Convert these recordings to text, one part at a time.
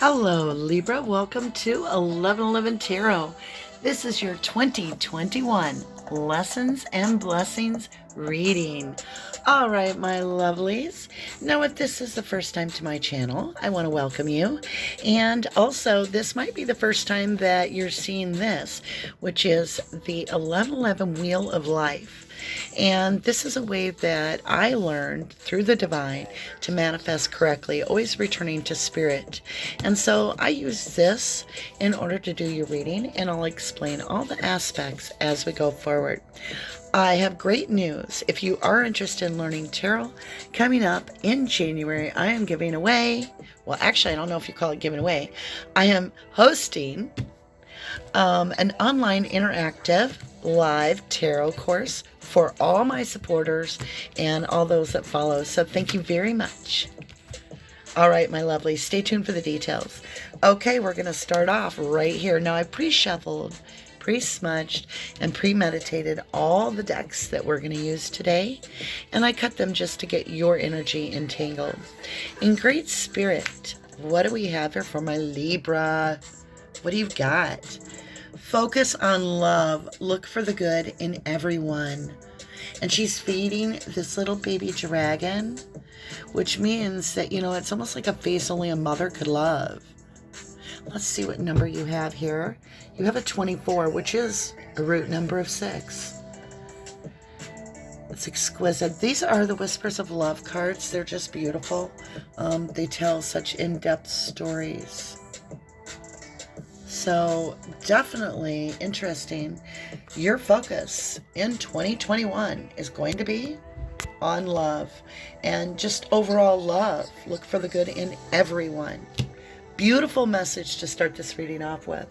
Hello, Libra. Welcome to 1111 Tarot. This is your 2021 Lessons and Blessings reading. All right, my lovelies. Now, if this is the first time to my channel, I want to welcome you. And also, this might be the first time that you're seeing this, which is the 1111 Wheel of Life. And this is a way that I learned through the divine to manifest correctly, always returning to spirit. And so I use this in order to do your reading, and I'll explain all the aspects as we go forward. I have great news. If you are interested in learning tarot, coming up in January, I am giving away, well, actually, I don't know if you call it giving away. I am hosting an online interactive live tarot course for all my supporters and all those that follow. So thank you very much. All right, my lovely, stay tuned for the details. Okay, we're going to start off right here. Now, I pre-shuffled, pre-smudged, and premeditated all the decks that we're going to use today, and I cut them just to get your energy entangled. In great spirit, what do we have here for my Libra? What do you got? Focus on love. Look for the good in everyone. And she's feeding this little baby dragon, which means that, you know, it's almost like a face only a mother could love. Let's see what number you have here. You have a 24, which is a root number of 6. It's exquisite. These are the Whispers of Love cards. They're just beautiful. They tell such in-depth stories. So definitely interesting. Your focus in 2021 is going to be on love and just overall love. Look for the good in everyone. Beautiful message to start this reading off with.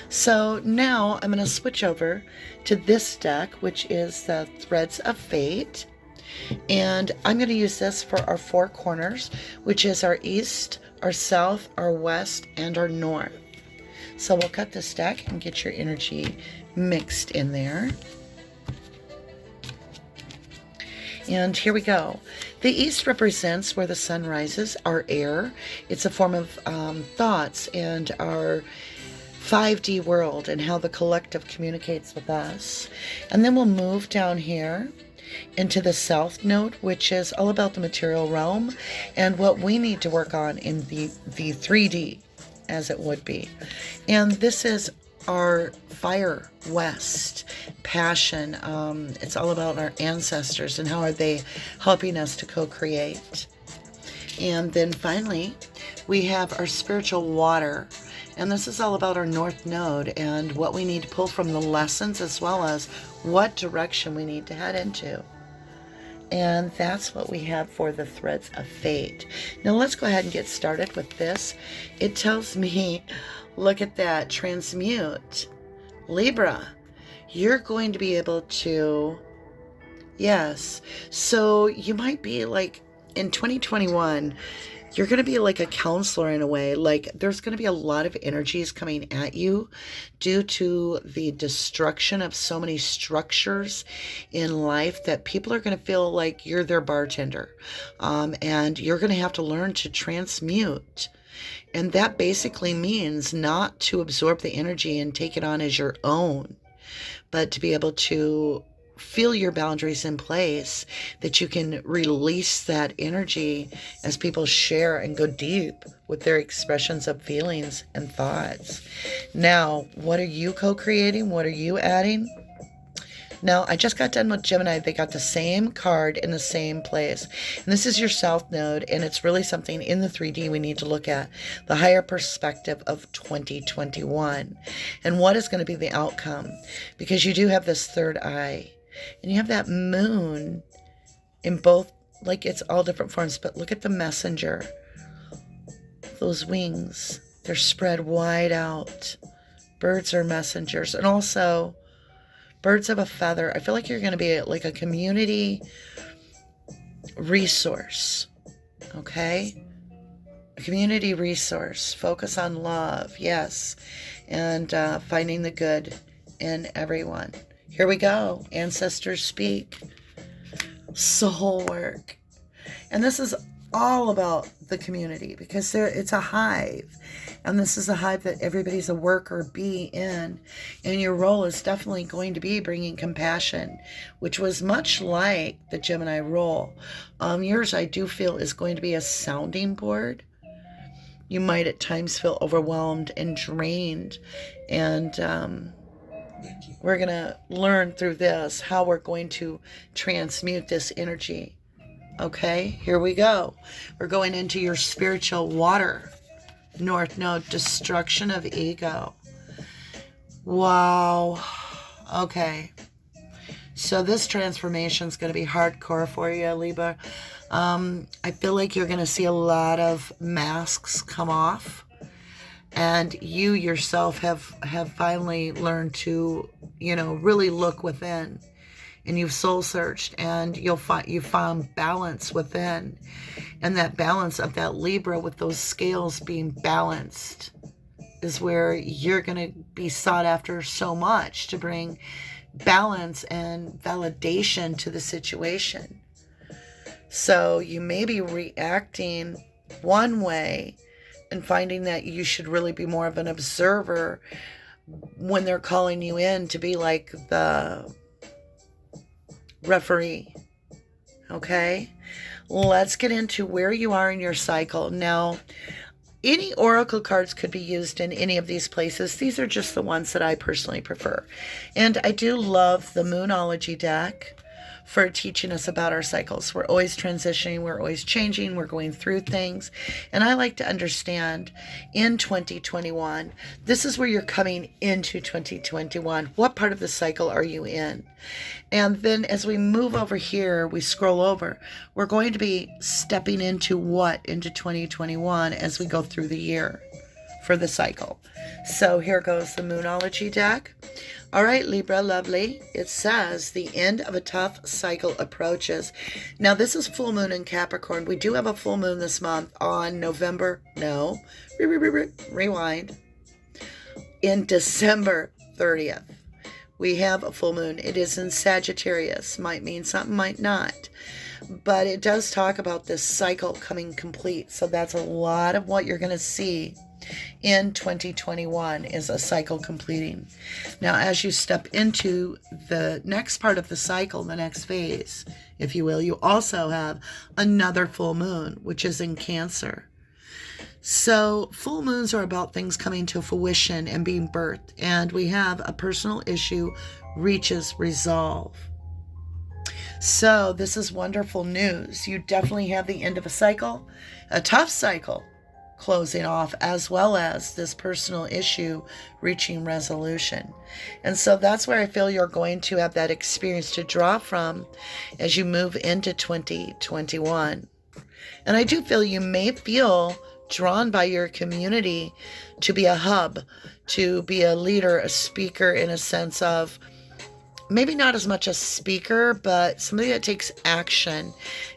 So now I'm going to switch over to this deck, which is the Threads of Fate. And I'm going to use this for our 4 corners, which is our east, our south, our west, and our north. So we'll cut this deck and get your energy mixed in there. And here we go. The east represents where the sun rises, our air. It's a form of thoughts and our 5D world and how the collective communicates with us. And then we'll move down here into the south node, which is all about the material realm and what we need to work on in the 3D, as it would be. And this is our fire west passion. It's all about our ancestors and how are they helping us to co-create. And then finally we have our spiritual water, and this is all about our north node and what we need to pull from the lessons as well as what direction we need to head into. And that's what we have for the Threads of Fate. Now let's go ahead and get started with this. It tells me, look at that, transmute. Libra, you're going to be able to, yes. So you might be like, in 2021, you're going to be like a counselor in a way. Like there's going to be a lot of energies coming at you due to the destruction of so many structures in life that people are going to feel like you're their bartender. And you're going to have to learn to transmute. And that basically means not to absorb the energy and take it on as your own, but to be able to feel your boundaries in place, that you can release that energy as people share and go deep with their expressions of feelings and thoughts. Now, what are you co-creating? What are you adding? Now, I just got done with Gemini. They got the same card in the same place. And this is your south node, and it's really something in the 3D we need to look at. The higher perspective of 2021. And what is going to be the outcome? Because you do have this third eye. And you have that moon in both, like it's all different forms, but look at the messenger. Those wings, they're spread wide out. Birds are messengers. And also, birds of a feather. I feel like you're going to be like a community resource. Okay? A community resource. Focus on love. Yes. And finding the good in everyone. Here we go. Ancestors speak. Soul work. And this is all about the community, because it's a hive, and this is a hive that everybody's a worker bee in, and your role is definitely going to be bringing compassion, which was much like the Gemini role. Yours, I do feel, is going to be a sounding board. You might at times feel overwhelmed and drained, and we're going to learn through this how we're going to transmute this energy. Okay, here we go. We're going into your spiritual water. North Node, destruction of ego. Wow. Okay. So this transformation is going to be hardcore for you, Libra. I feel like you're going to see a lot of masks come off. And you yourself have finally learned to, really look within. And you've soul searched, and you found balance within, and that balance of that Libra with those scales being balanced is where you're going to be sought after so much, to bring balance and validation to the situation. So you may be reacting one way and finding that you should really be more of an observer when they're calling you in to be like the referee. Okay, let's get into where you are in your cycle. Now, any oracle cards could be used in any of these places. These are just the ones that I personally prefer. And I do love the Moonology deck for teaching us about our cycles. We're always transitioning, we're always changing, we're going through things. And I like to understand in 2021, this is where you're coming into 2021. What part of the cycle are you in? And then as we move over here, we scroll over, we're going to be stepping into what into 2021 as we go through the year for the cycle. So here goes the Moonology deck. All right, Libra, lovely. It says the end of a tough cycle approaches. Now, this is full moon in Capricorn. We do have a full moon this month on November. No. Rewind. In December 30th. We have a full moon. It is in Sagittarius. Might mean something, might not. But it does talk about this cycle coming complete. So that's a lot of what you're going to see in 2021 is a cycle completing. Now, as you step into the next part of the cycle, the next phase, if you will, you also have another full moon, which is in Cancer. So full moons are about things coming to fruition and being birthed. And we have a personal issue reaches resolve. So this is wonderful news. You definitely have the end of a cycle, a tough cycle, closing off, as well as this personal issue reaching resolution. And so that's where I feel you're going to have that experience to draw from as you move into 2021. And I do feel you may feel drawn by your community to be a hub, to be a leader, a speaker, in a sense of maybe not as much a speaker, but somebody that takes action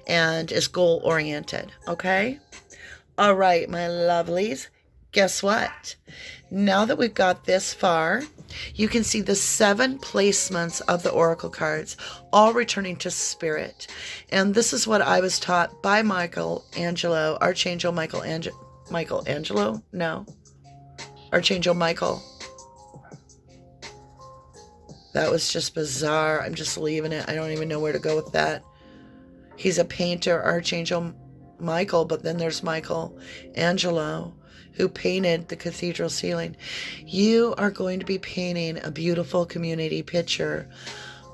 and is goal oriented. Okay? All right, my lovelies, guess what? Now that we've got this far, you can see the 7 placements of the oracle cards, all returning to spirit. And this is what I was taught by Archangel Michael. That was just bizarre. I'm just leaving it. I don't even know where to go with that. He's a painter, Archangel Michael, but then there's Michelangelo, who painted the cathedral ceiling. You are going to be painting a beautiful community picture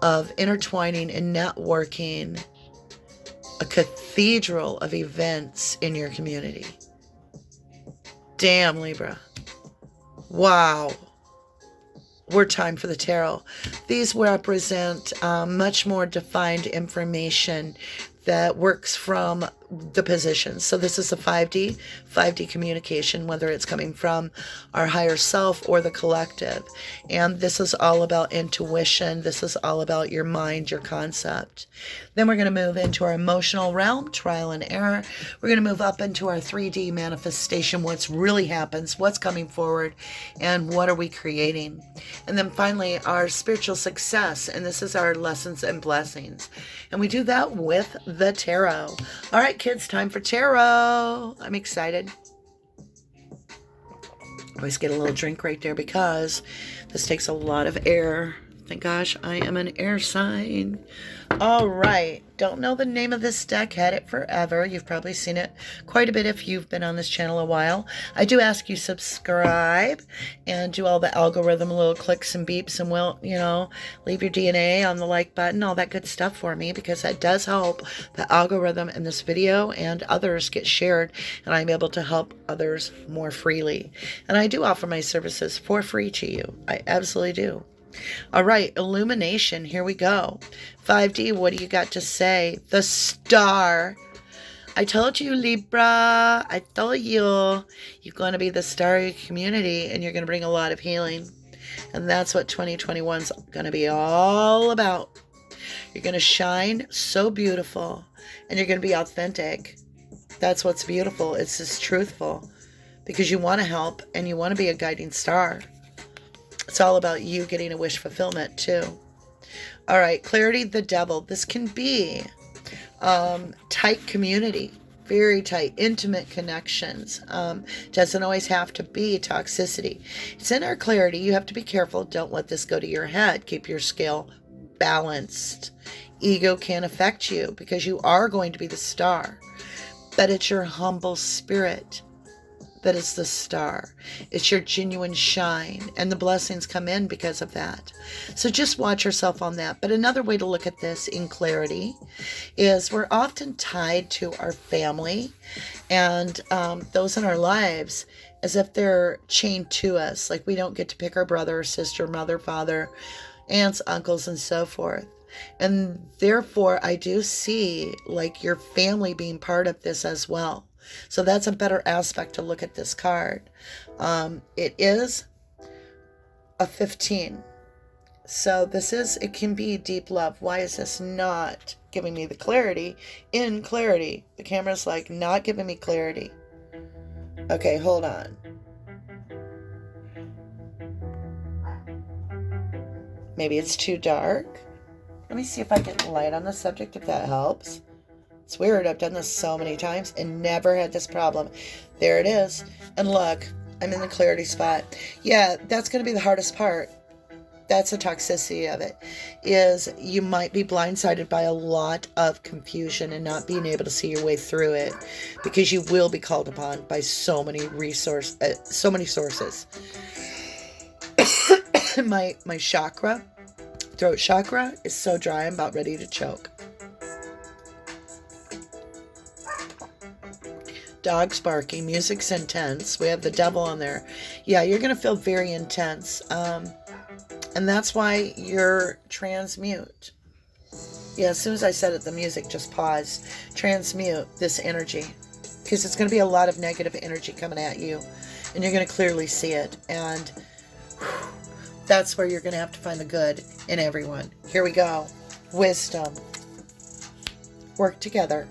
of intertwining and networking a cathedral of events in your community. Damn, Libra. Wow. We're time for the tarot. These represent much more defined information that works from the positions. So this is a 5D communication, whether it's coming from our higher self or the collective. And this is all about intuition. This is all about your mind, your concept. Then we're going to move into our emotional realm, trial and error. We're going to move up into our 3D manifestation, what's really happens, what's coming forward, and what are we creating. And then finally, our spiritual success, and this is our lessons and blessings. And we do that with the tarot. All right, kids, time for tarot. I'm excited. Always get a little drink right there because this takes a lot of air. Thank gosh, I am an air sign. All right. Don't know the name of this deck. Had it forever. You've probably seen it quite a bit if you've been on this channel a while. I do ask you subscribe and do all the algorithm little clicks and beeps, and will, you know, leave your DNA on the like button, all that good stuff for me, because that does help the algorithm in this video and others get shared, and I'm able to help others more freely. And I do offer my services for free to you. I absolutely do. All right, illumination. Here we go. 5D, what do you got to say? The star. I told you, Libra. I told you. You're going to be the star of your community, and you're going to bring a lot of healing. And that's what 2021 is going to be all about. You're going to shine so beautiful, and you're going to be authentic. That's what's beautiful. It's just truthful, because you want to help, and you want to be a guiding star. It's all about you getting a wish fulfillment too. All right, clarity, the devil. This can be tight community, very tight, intimate connections. Doesn't always have to be toxicity. It's in our clarity. You have to be careful. Don't let this go to your head. Keep your scale balanced. Ego can affect you because you are going to be the star, but it's your humble spirit that is the star. It's your genuine shine, and the blessings come in because of that. So just watch yourself on that. But another way to look at this in clarity is we're often tied to our family and those in our lives as if they're chained to us. Like we don't get to pick our brother or sister, mother, father, aunts, uncles, and so forth. And therefore, I do see like your family being part of this as well. So that's a better aspect to look at this card. It is a 15. So it can be deep love. Why is this not giving me the clarity? In clarity, the camera's like not giving me clarity. Okay, hold on. Maybe it's too dark. Let me see if I get light on the subject, if that helps. It's weird. I've done this so many times and never had this problem. There it is. And look, I'm in the clarity spot. Yeah, that's going to be the hardest part. That's the toxicity of it, is you might be blindsided by a lot of confusion and not being able to see your way through it, because you will be called upon by so many sources. my chakra, throat chakra, is so dry I'm about ready to choke. Dogs barking, music's intense. We have the devil on there. Yeah, you're going to feel very intense. And that's why you're transmute. Yeah, as soon as I said it, the music just paused. Transmute this energy, because it's going to be a lot of negative energy coming at you, and you're going to clearly see it. And that's where you're going to have to find the good in everyone. Here we go. Wisdom. Work together.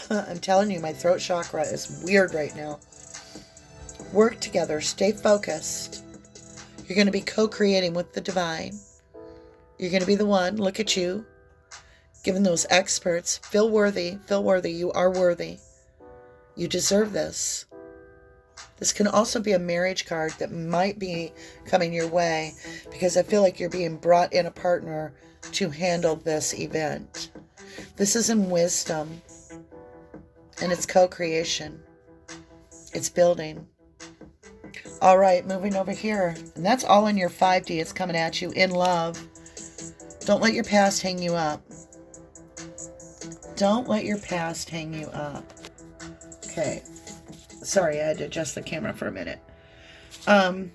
I'm telling you, my throat chakra is weird right now. Work together. Stay focused. You're going to be co-creating with the divine. You're going to be the one. Look at you. Giving those experts. Feel worthy. Feel worthy. You are worthy. You deserve this. This can also be a marriage card that might be coming your way, because I feel like you're being brought in a partner to handle this event. This is in wisdom. And it's co-creation. It's building. All right, moving over here. And that's all in your 5D. It's coming at you in love. Don't let your past hang you up. Don't let your past hang you up. Okay. Sorry, I had to adjust the camera for a minute. We're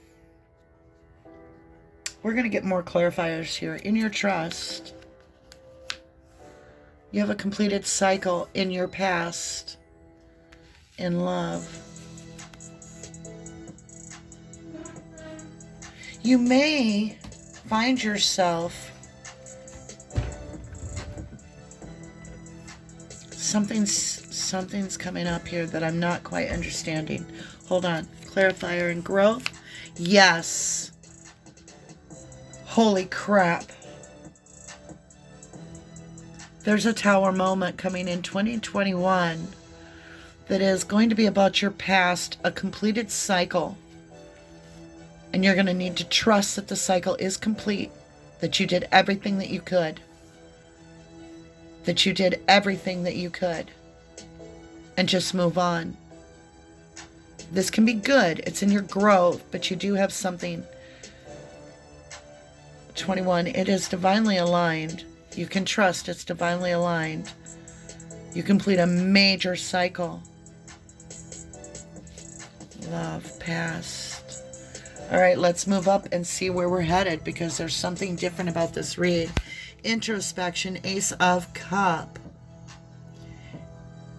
going to get more clarifiers here. In your trust, you have a completed cycle in your past in love. You may find yourself something's coming up here that I'm not quite understanding. Hold on. Clarifier and growth. Yes. Holy crap. There's a Tower moment coming in 2021 that is going to be about your past, a completed cycle. And you're going to need to trust that the cycle is complete, that you did everything that you could. That you did everything that you could. And just move on. This can be good. It's in your growth, but you do have something. 21, it is divinely aligned. You can trust it's divinely aligned. You complete a major cycle. Love, past. All right, let's move up and see where we're headed, because there's something different about this read. Introspection, Ace of Cup.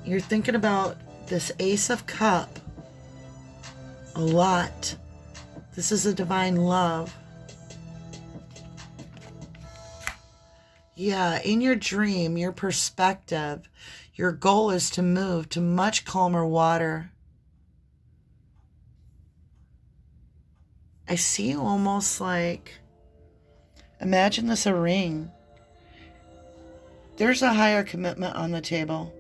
You're thinking about this Ace of Cup a lot. This is a divine love. Yeah, in your dream, your perspective, your goal is to move to much calmer water. I see you almost like, imagine this a ring. There's a higher commitment on the table.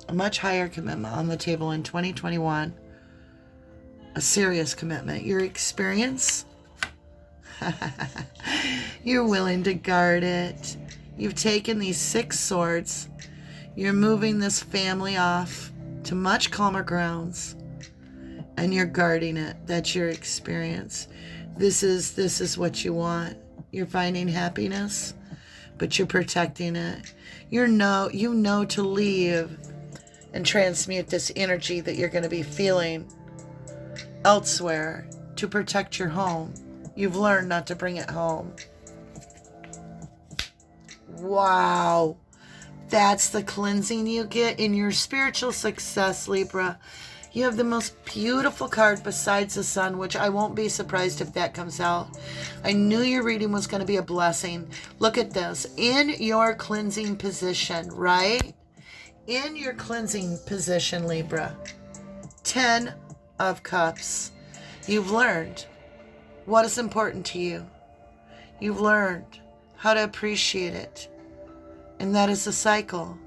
A much higher commitment on the table in 2021. A serious commitment. Your experience, you're willing to guard it. You've taken these 6 swords. You're moving this family off to much calmer grounds. And you're guarding it. That's your experience. This is what you want. You're finding happiness, but you're protecting it. You know to leave and transmute this energy that you're going to be feeling elsewhere to protect your home. You've learned not to bring it home. Wow. That's the cleansing you get in your spiritual success, Libra. You have the most beautiful card besides the Sun, which I won't be surprised if that comes out. I knew your reading was going to be a blessing. Look at this. In your cleansing position, right? In your cleansing position, Libra. 10 of Cups. You've learned what is important to you. You've learned how to appreciate it. And that is the cycle.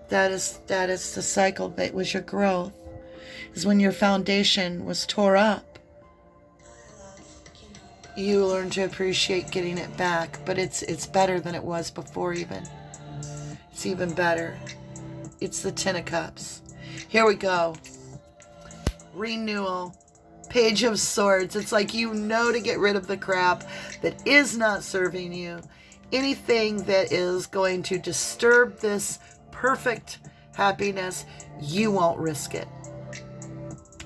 That is the cycle that was your growth. Is when your foundation was tore up. You learned to appreciate getting it back, but it's better than it was before even. It's even better. It's the 10 of Cups. Here we go. Renewal. Page of Swords. It's like you know to get rid of the crap that is not serving you. Anything that is going to disturb this perfect happiness, you won't risk it.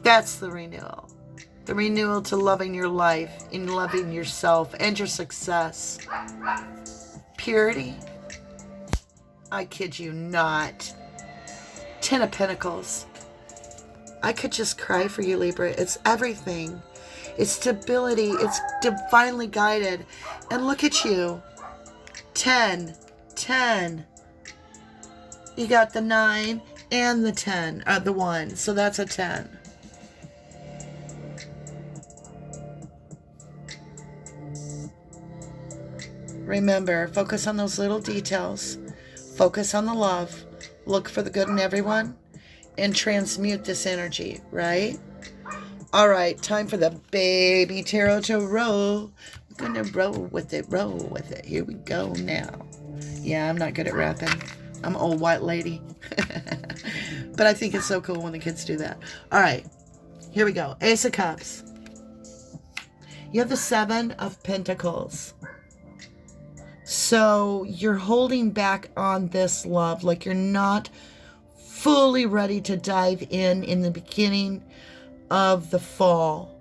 That's the renewal. The renewal to loving your life and loving yourself and your success. Purity. I kid you not. 10 of Pentacles. I could just cry for you, Libra. It's everything. It's stability. It's divinely guided. And look at you. 10. You got the 9 and the 10. The 1. So that's a 10. Remember, focus on those little details. Focus on the love. Look for the good in everyone. And transmute this energy, right? All right, time for the baby tarot to roll. We're going to roll with it. Here we go now. Yeah, I'm not good at rapping. I'm an old white lady. But I think it's so cool when the kids do that. All right, here we go. Ace of Cups. You have the 7 of Pentacles. So you're holding back on this love. Like you're not fully ready to dive in the beginning of the fall,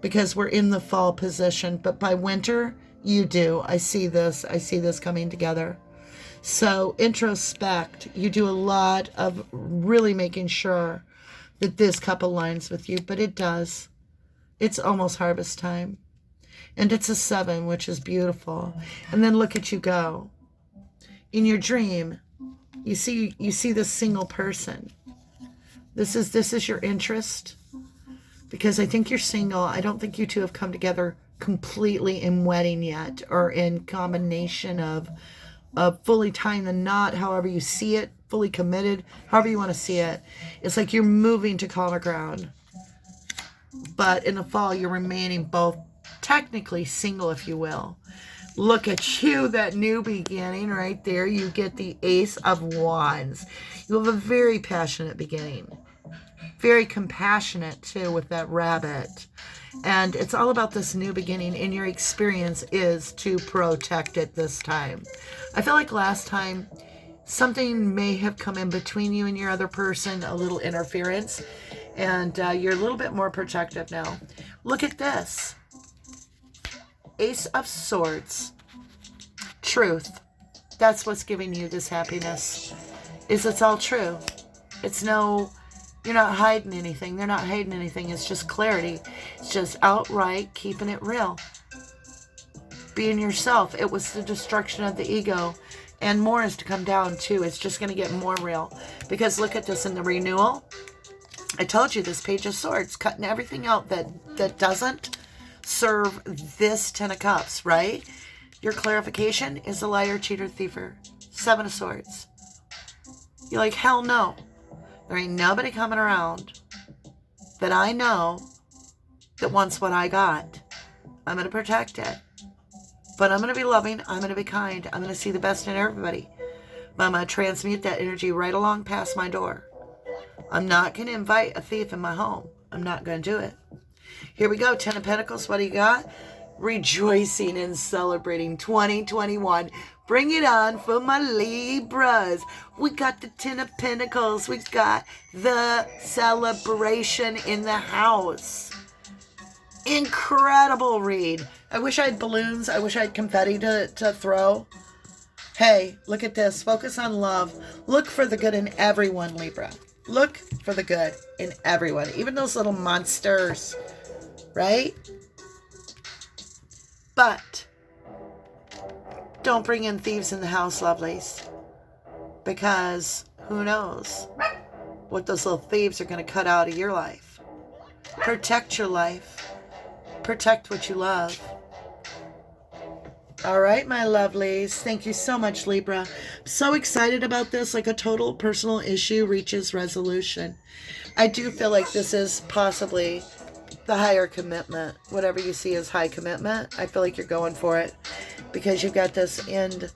because we're in the fall position, but by winter you do. I see this coming together. So introspect. You do a lot of really making sure that this cup aligns with you, but it does. It's almost harvest time, and it's a 7, which is beautiful. And then look at you go. In your dream, you see this single person. This is your interest, because I think you're single. I don't think you two have come together completely in wedding yet, or in combination of of fully tying the knot, however you see it, fully committed, however you want to see it. It's like you're moving to calmer ground. But in the fall, you're remaining both technically single, if you will. Look at you, that new beginning right there. You get the Ace of Wands. You have a very passionate beginning. Very compassionate, too, with that rabbit. And it's all about this new beginning, and your experience is to protect it this time. I feel like last time, something may have come in between you and your other person, a little interference, and you're a little bit more protective now. Look at this. Ace of Swords. Truth. That's what's giving you this happiness. It's all true. It's no... You're not hiding anything. They're not hiding anything. It's just clarity. It's just outright keeping it real. Being yourself. It was the destruction of the ego. And more is to come down too. It's just going to get more real. Because look at this in the renewal. I told you this Page of Swords. Cutting everything out that doesn't serve this 10 of Cups, right? Your clarification is a liar, cheater, thiefer. 7 of Swords. You're like, hell no. There ain't nobody coming around that I know that wants what I got. I'm going to protect it. But I'm going to be loving. I'm going to be kind. I'm going to see the best in everybody. But I'm going to transmute that energy right along past my door. I'm not going to invite a thief in my home. I'm not going to do it. Here we go. 10 of Pentacles. What do you got? Rejoicing and celebrating 2021. Bring it on for my Libras. We got the 10 of Pentacles. We got the celebration in the house. Incredible read. I wish I had balloons. I wish I had confetti to throw. Hey, look at this. Focus on love. Look for the good in everyone, Libra. Look for the good in everyone. Even those little monsters. Right? But don't bring in thieves in the house, lovelies. Because who knows what those little thieves are going to cut out of your life. Protect your life. Protect what you love. All right, my lovelies. Thank you so much, Libra. I'm so excited about this. Like a total personal issue reaches resolution. I do feel like this is possibly the higher commitment. Whatever you see as high commitment, I feel like you're going for it. Because you've got this end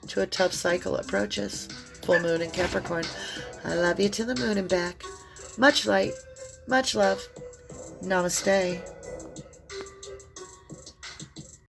to a tough cycle approaches. Full moon in Capricorn. I love you to the moon and back. Much light. Much love. Namaste.